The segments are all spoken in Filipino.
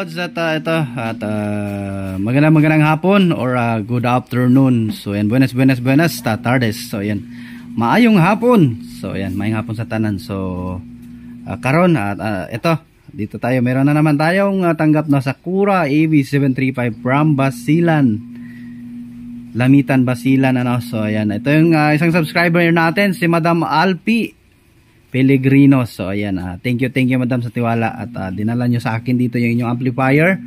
Lods, at magandang hapon or good afternoon. So yan, buenas tardes. So yan, maayong hapon. So yan, maayong hapon sa tanan. So karon ito, dito tayo, meron na naman tayong tanggap na Sakura AB735 from Basilan, Lamitan, Basilan, ano. So ayan, ito yung isang subscriber natin, si Madam Alpi Pellegrino. So ayan, thank you madam sa tiwala at dinala nyo sa akin dito yung inyong amplifier.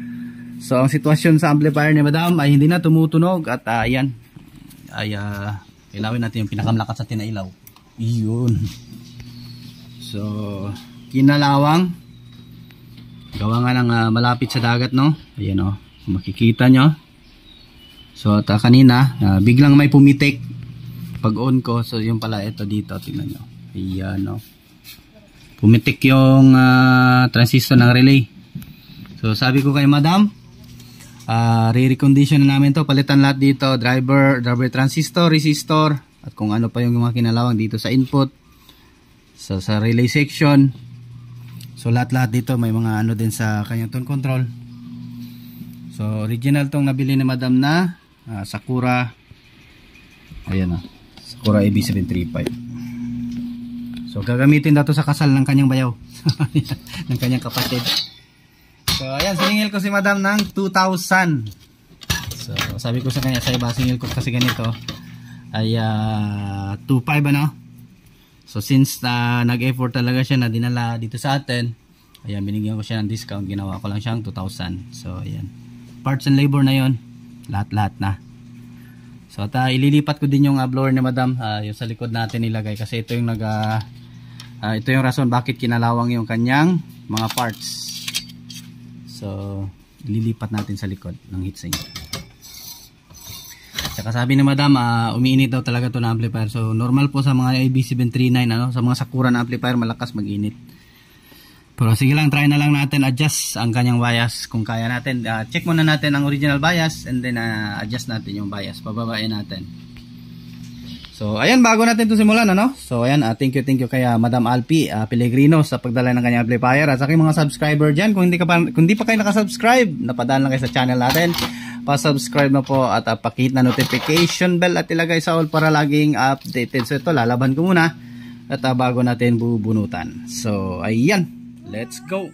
So ang sitwasyon sa amplifier ni madam ay hindi na tumutunog at ayan ay ilawin natin yung pinakamlakas sa tinailaw. Iyon. So kinalawang gawa nga ng malapit sa dagat, no. Ayan, oh, makikita nyo. So at kanina biglang may pumitik pag on ko. So yung pala ito dito, tingnan nyo. Ayan, no. Pumitik yung transistor ng relay. So sabi ko kay madam, re-recondition na namin to, palitan lahat dito, driver transistor, resistor, at kung ano pa yung mga kinalawang dito sa input, so sa relay section. So lahat dito may mga ano din sa kanyang tone control. So original tong nabili ni madam na Sakura, ayan, Sakura AB735. So gagamitin daw to sa kasal ng kanyang bayaw ng kanyang kapatid. So ayan, siningil ko si madam ng 2,000. So sabi ko sa kanya, sa iba singil ko kasi ganito ay 2,500, ano. So since nag-effort talaga siya na dinala dito sa atin, ayan, binigyan ko siya ng discount, ginawa ko lang siyang 2,000. So ayan, parts and labor na yon, lahat na. So at ililipat ko din yung blower ni madam, yung sa likod natin nilagay kasi ito yung ito yung rason bakit kinalawang yung kanyang mga parts. So ililipat natin sa likod ng heatsink. Saka sabi ni madam, umiinit daw talaga to na amplifier. So normal po sa mga AB739, ano, sa mga Sakura na amplifier malakas mag-init. Pero sige lang, try na lang natin adjust ang kanyang bias kung kaya natin. Check muna natin ang original bias and then adjust natin yung bias, pababain natin. So ayan, bago natin ito simulan, ano. So ayan, thank you kay Madam Alpi Pellegrino sa pagdala ng kanyang amplifier at sa aking mga subscriber dyan. Kung hindi pa kayo nakasubscribe, napadaan lang kayo sa channel natin, pa-subscribe na po at pakihit na notification bell at ilagay sa all para laging updated. So ito, lalaban ko muna at bago natin bubunutan. So ayan, let's go.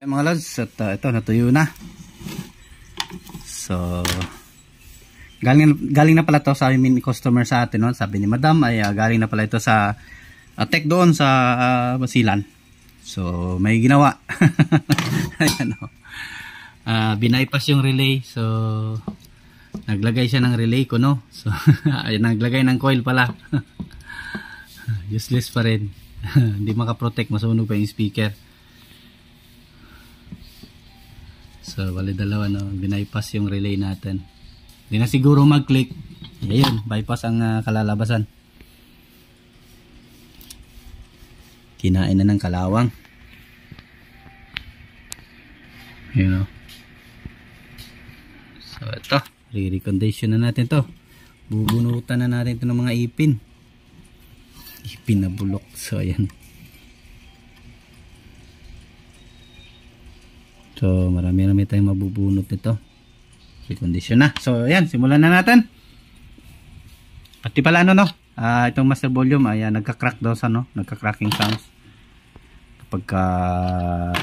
Ayan, mga lods, at ito natuyo na. So galing na pala to sa aming customer sa atin, no? Sabi ni madam ay galing na pala ito sa tech doon sa Basilan. So may ginawa. Ayan, no? Binaypass yung relay. So naglagay siya ng relay ko, no. So ay naglagay ng coil pala. Useless pa rin. Hindi makaprotect, masunog pa yung speaker. So bali dalawa, no, binaypass yung relay natin. Hindi na siguro mag-click. Ayun, bypass ang kalalabasan. Kinain na ng kalawang. Ayun, o. So ito, re-recondition na natin to. Bubunutan na natin ito ng mga ipin. Ipin na bulok. So ayan. So marami tayong mabubunot nito. Recondition na. So ayan, simulan na natin. Pati pala ano, no, itong master volume ay nagka-crack daw sa, no, nagka-cracking sounds kapag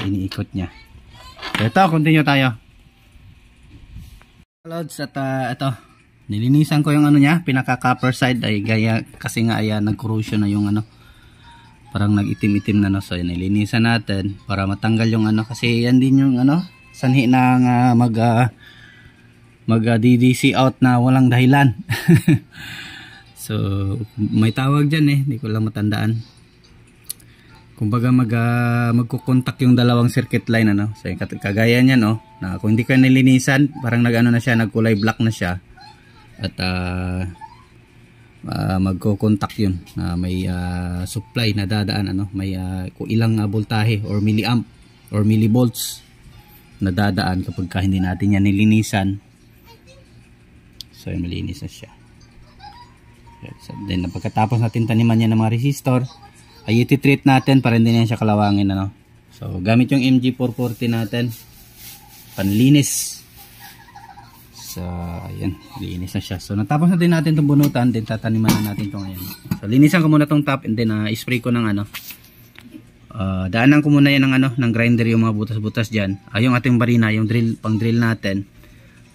iniikot niya. So ito, continue tayo. Loads, at ito, nilinisan ko yung ano niya, pinaka copper side ay gaya kasi nga ay nag-corrosion na yung ano, parang nag-itim-itim na, no. So nilinisan natin para matanggal yung ano, kasi yan din yung ano, sanhi ng mag-DDC out na walang dahilan. So may tawag dyan, hindi ko lang matandaan. Kumbaga magkukontak yung dalawang circuit line, ano. So kagaya niyan, no, na kung hindi ka nilinisan, parang nag-ano na siya, nagkulay black na siya. At magkukontak yun na may supply na dadaan, ano, may kung ilang voltahe or milliamp or millivolts na dadaan kapag hindi natin yan nilinisan. So malinis na siya. So, then pagkatapos natin taniman niya ng mga resistor, ay iti-treat natin para hindi na siya kalawangin, ano. So gamit yung MG440 natin. panlinis. So ayan, linis na siya. So natapos na din natin itong bunutan, then tataniman na natin ito ngayon. So linisan ko muna itong top, and then spray ko ng daanan ko muna yan ng grinder yung mga butas-butas dyan. Yung ating barina, yung pang drill natin,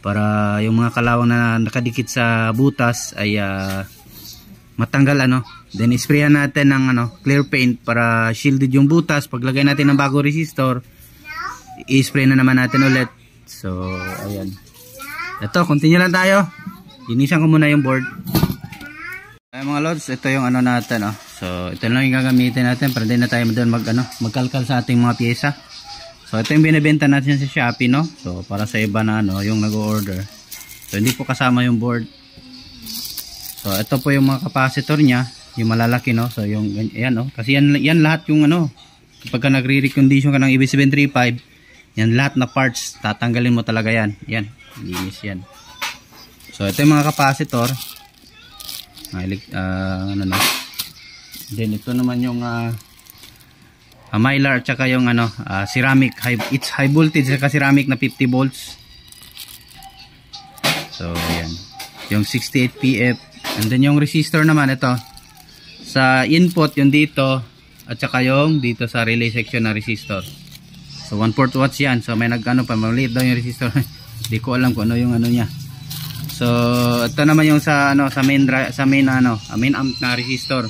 para yung mga kalawang na nakadikit sa butas ay matanggal Then sprayan natin ng clear paint para shielded yung butas. Paglagay natin ng bagong resistor, i-spray na naman natin ulit. So ayan. Ito, continue lang tayo. Linisan ko muna yung board. Ay mga lods, ito yung natin. So ito lang yung gagamitin natin para din na tayo doon magkalkal sa ating mga pyesa. So ito yung binibenta natin sa Shopee, no? So para sa iba na yung nag-order. So hindi po kasama yung board. So ito po yung mga capacitor niya, yung malalaki, no? So yung yan, kasi yan lahat yung kapag nagre-recondition ka ng EB735, yan lahat na parts tatanggalin mo talaga yan. Yan, linis yan. So ito yung mga capacitor. Then ito naman yung mylar at saka yung ceramic, it's high voltage saka ceramic na 50 volts. So ayan, yung 68 PF, and then yung resistor naman ito sa input, yung dito at saka yung dito sa relay section na resistor. So 1/4 watts yan. So may pa maliit daw yung resistor. Hindi ko alam kung yung niya. So ito naman yung sa main amp na resistor.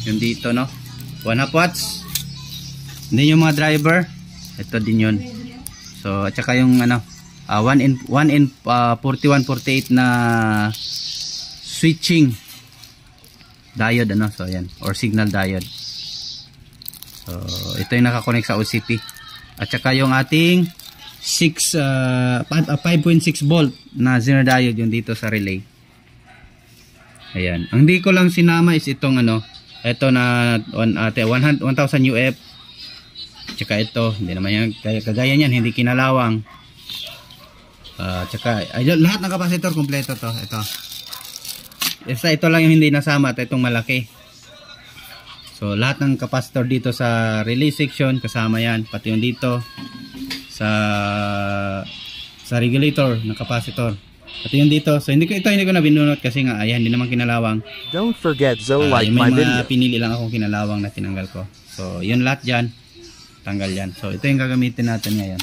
Yung dito 1/2 watts. And then yung mga driver, ito din yun. So at saka yung 1 in 4148 na switching diode so ayan, or signal diode. So ito yung nakakonect sa OCP. At saka yung ating 5.6 volt na zener diode yung dito sa relay. Ayan. Ang di ko lang sinama is itong ito na 1000 UF. Tsaka ito, hindi naman yan kagaya niyan, hindi kinalawang. Tsaka lahat ng capacitor kompleto to. Ito lang yung hindi nasama, at itong malaki. So lahat ng capacitor dito sa relay section kasama yan, pati yung dito sa regulator ng capacitor. Pati yung dito. So hindi ko na binunot kasi nga ayan, hindi naman kinalawang. Don't forget to like my may video. Pinili lang akong kinalawang na tinanggal ko. So yun lahat diyan, tanggal yan. So ito yung gagamitin natin ngayon.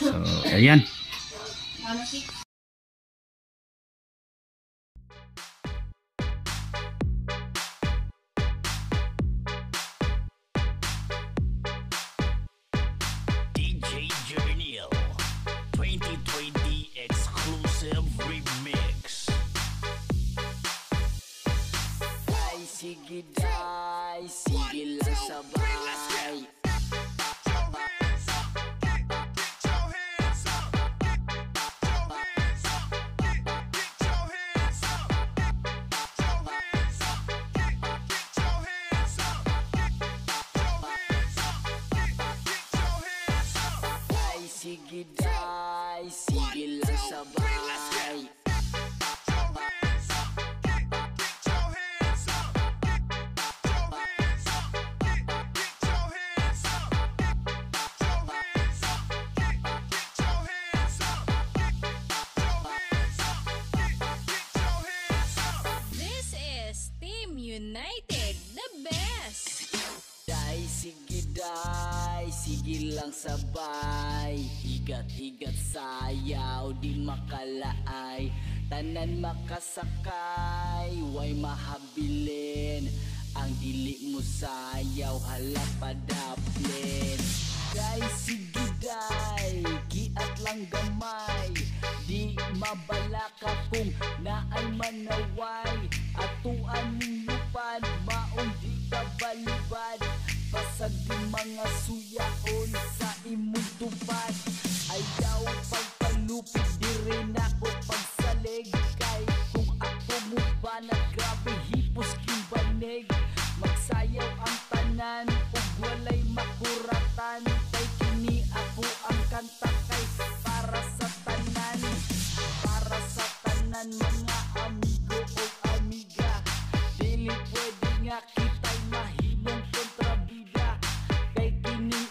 So ayan. Sige day, sige lang sabay. Sige day, sige lang sabay. United, the best. Day, sige lang sabay. Higat-higat sayaw, di makalaay. Tanan makasakay, way mahabilin. Ang dili mo sayaw, hala padaplin. Day, sige day, giat lang gamay. Di mabalaka kung naay manaway. Atuan ning lupad, maong di ka balibad. Pasag di mga suyaon sa imong tupad. Ayaw pagpalupit, di rin ako pagsalig. Kay kung ako mo ba na grabe hipos kimbanig. Magsayaw ang tanan, ug walay makuratan. Kay kini ako ang kanta kay para sa tanan. Para sa tanan mga amigo o amiga. Dili pwede nga kita'y mahimong kontrabida. Kay kining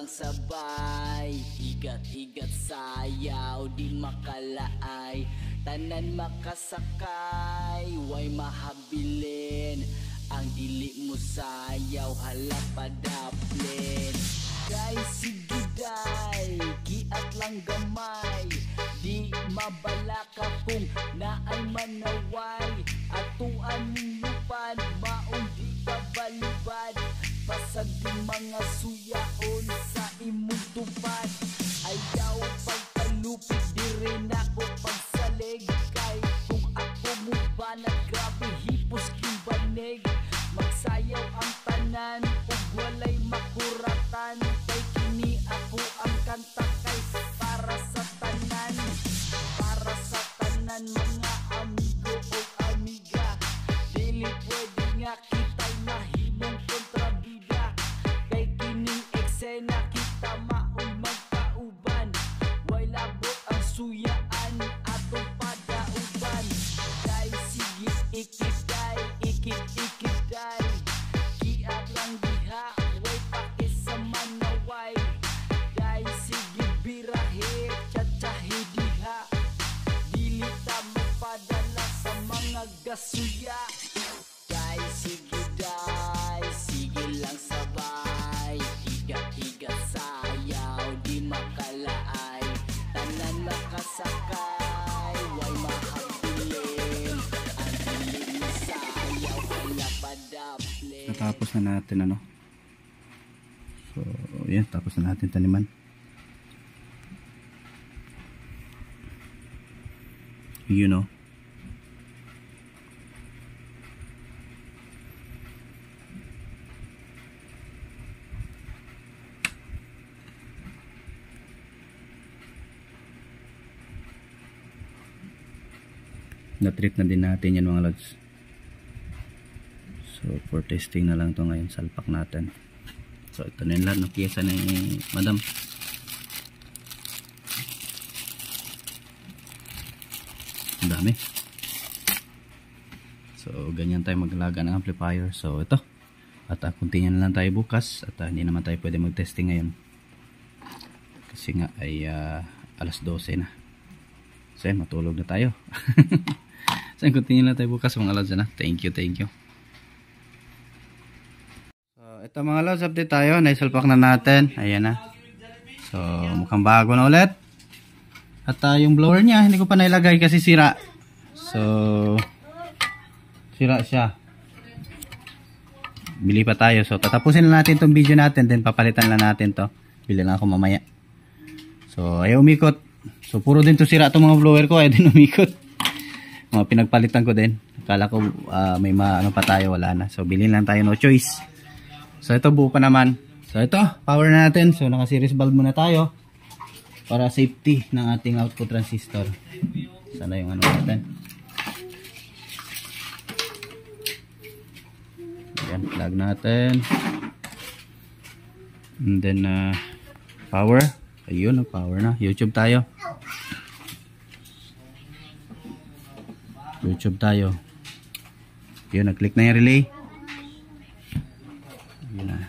sabay, higat-higat sayaw, di makalaay, tanan makasakay, way mahabilin, ang dili mo sayaw, hala padaplen. Day sige day, giat lang gamay, di mabalaka kung naay manaway, atuan ning lupad, maong di ka balibad, pasag di mga suyaon sa imong tupad. Ayaw pagpalupig, di rin ako pagsalig, kay kung ako mo ba grabe hipos kimbanig, magsayaw ang tanan ug walay makuratan, kay kini ako ang kanta kay para sa tanan, para sa tanan mga amigo o amiga, dili pwede nga kita'y mahimong kontrabida, kay kining eksena kita maoy magkauban, way labot ang suyaan atong padauban. Day sige ikiday, ikit-ikiday, giat lang diha, way pakisamanaway, day sige birahe, tsatsyahe diha, dili ta mapadala sa mga gasuya. Day sige day, sige lang sabay, higat-higat sayaw, di makalaay, tanan makasakay, way mahabilin, ang dili mo sayaw, hala padaplen. Natapos na natin ano. So, yan, tapos na natin taniman. You know. Na-trip na din natin yan mga lods. So for testing na lang to ngayon, salpak natin. So ito na yung lahat ng pyesa ni madam. Ang dami. So ganyan tayo maglaga ng amplifier. So ito, at continue na lang tayo bukas, at hindi naman tayo pwede mag-testing ngayon kasi nga ay alas 12 na. So matulog na tayo. So continue na tayo bukas mga lods na. Thank you. So ito mga lods, update tayo. Naisalpak na natin. Ayan na. So mukhang bago na ulit. At yung blower niya hindi ko pa nailagay kasi sira. So sira siya. Bili pa tayo. So tatapusin na natin tong video natin, then papalitan na natin to. Bili lang ako mamaya. So ayaw umikot. So puro din to sira itong mga blower ko, ayaw din umikot. Mga pinagpalitan ko din. Akala ko may ano pa tayo, wala na. So bilhin lang tayo, no choice. So ito buo pa naman. So ito, power na natin. So naka series bulb muna tayo para safety ng ating output transistor. Sana yung ano natin. Ayan, plug natin. And then power. Ayun, power na. YouTube tayo. Yun, nag-click na yung relay. Yun na.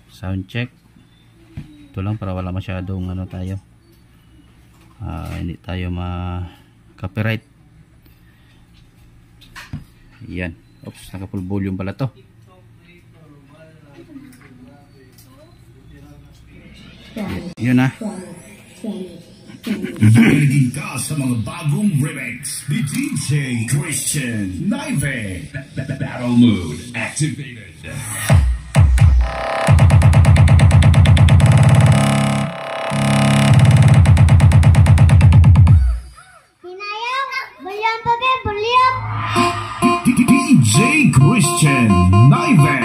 Sound check. Ito lang para wala masyadong ano tayo. Hindi tayo ma-copyright. Yan. Oops, naka-full volume pala to. Yun na. Ready ka sa mga bagong remix ni DJ Christian Naive. Battle mode activated. Hinayang, bulian pa be, bulian. DJ Christian Naive.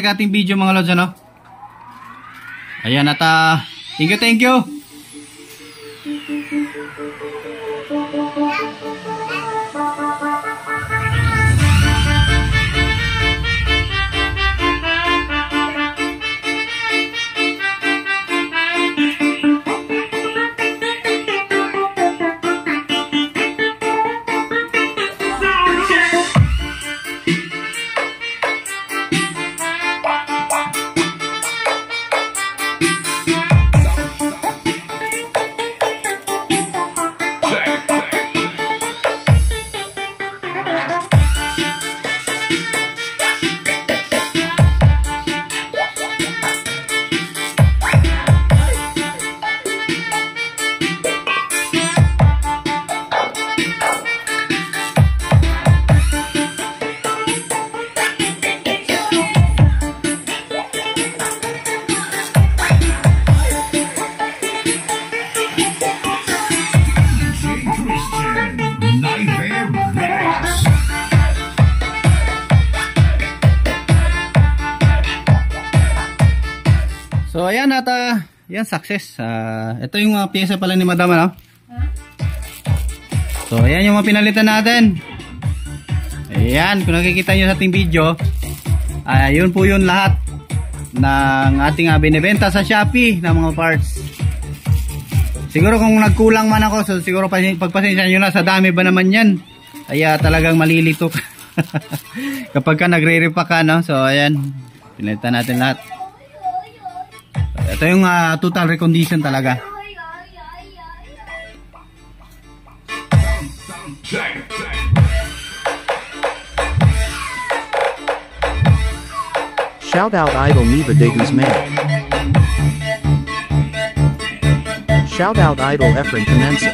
ating video mga lods, ano? Ayan, at thank you. So ayan at yan success. Ito yung mga pyesa pala ni Madam, ano? So ayan yung mga pinalitan natin. Ayan, kung nakikita nyo sa ating video, yun po yun lahat ng ating binibenta sa Shopee ng mga parts. Siguro kung nagkulang man ako, so siguro pagpasensya nyo na, sa dami ba naman yan, ay talagang malilito kapag ka nagre-repack ka, no? So ayan, pinalitan natin lahat. Ito yung total recondition talaga. Shout out Idol Neva Degus Man. Shout out Idol Efren Comensa.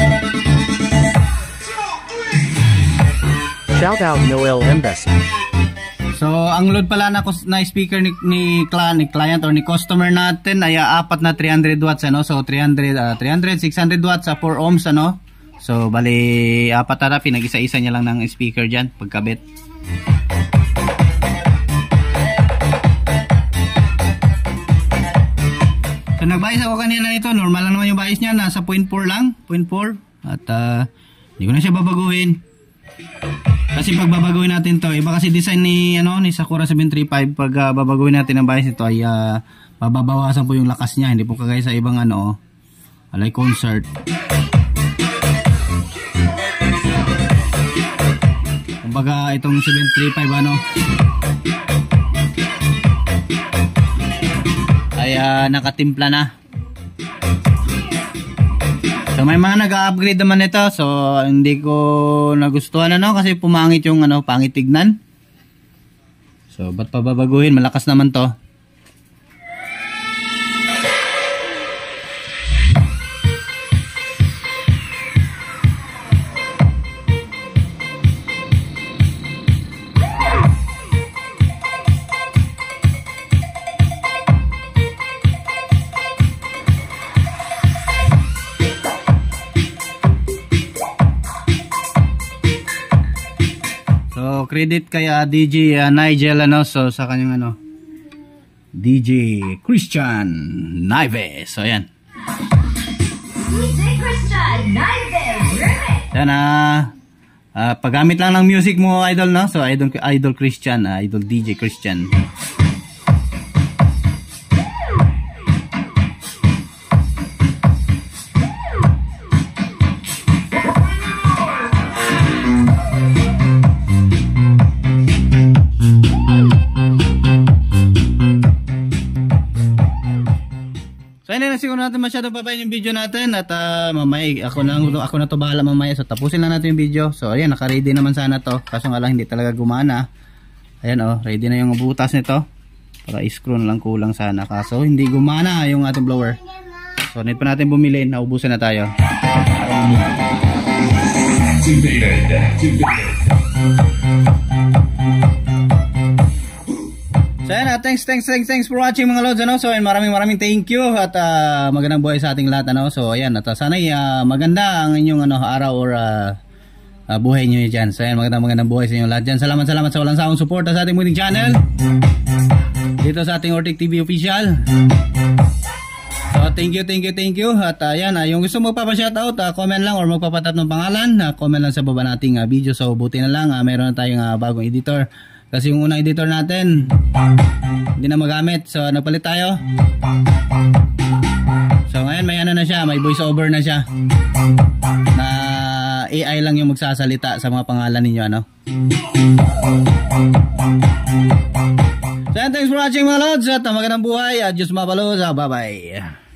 Shout out Noel Embassy. So, ang load pala na speaker ni client or ni customer natin ay apat na 300 watts, ano? So, 300, 600 watts sa 4 ohms, ano? So, bali, apat na pinag-isa-isa niya lang ng speaker dyan, pagkabit. So, nagbayis ako kanina nito. Normal lang naman yung bayis niya. Nasa 0.4 lang. 0.4. At, hindi ko na siya babaguhin. Kasi pag babaguhin natin to, iba kasi design ni Sakura 735, pag babaguhin natin ang bias nito ay mababawasan po yung lakas niya, hindi po kagaya sa ibang alay concert. Kumbaga itong 735 ay nakatimpla na. So may mga nag-upgrade naman ito, so hindi ko nagustuhan kasi pumangit yung pangit tignan. So ba't pa babaguhin, malakas naman to. So credit kay DJ Nigel so sa kanyang DJ Christian Naive. So ayan. DJ Christian Naive Remix. Yan paggamit lang ng music mo, idol, no? So idol Christian, idol DJ Christian. Siguro natin masyadong papayin yung video natin at mamaya ako na to bahala mamaya, so tapusin lang natin yung video. So ayan, naka-ready naman sana to, kaso nga lang hindi talaga gumana. Ayan ready na yung butas nito, para i-screw na lang kulang sana, kaso hindi gumana yung ating blower. So need pa natin bumili, naubusan na tayo. So yan, thanks for watching mga lods, so maraming thank you at magandang buhay sa ating lahat, so ayan, at sana maganda ang inyong araw or buhay nyo dyan. So yan, magandang buhay sa inyong lahat dyan. Salamat sa walang sawang suporta sa ating munting channel. dito sa ating Ortic TV official. So thank you. At yan, yung gusto magpapa-shoutout, comment lang or magpapatap ng pangalan, comment lang sa baba nating video. So buti na lang, meron na tayong bagong editor. Kasi yung unang editor natin hindi na magamit, so nagpalit tayo. So ngayon may ano na siya, may voice over na siya, na AI lang yung magsasalita sa mga pangalan ninyo, ano. So thanks for watching mga lods, at magandang buhay at Diyos mapalos. Bye bye.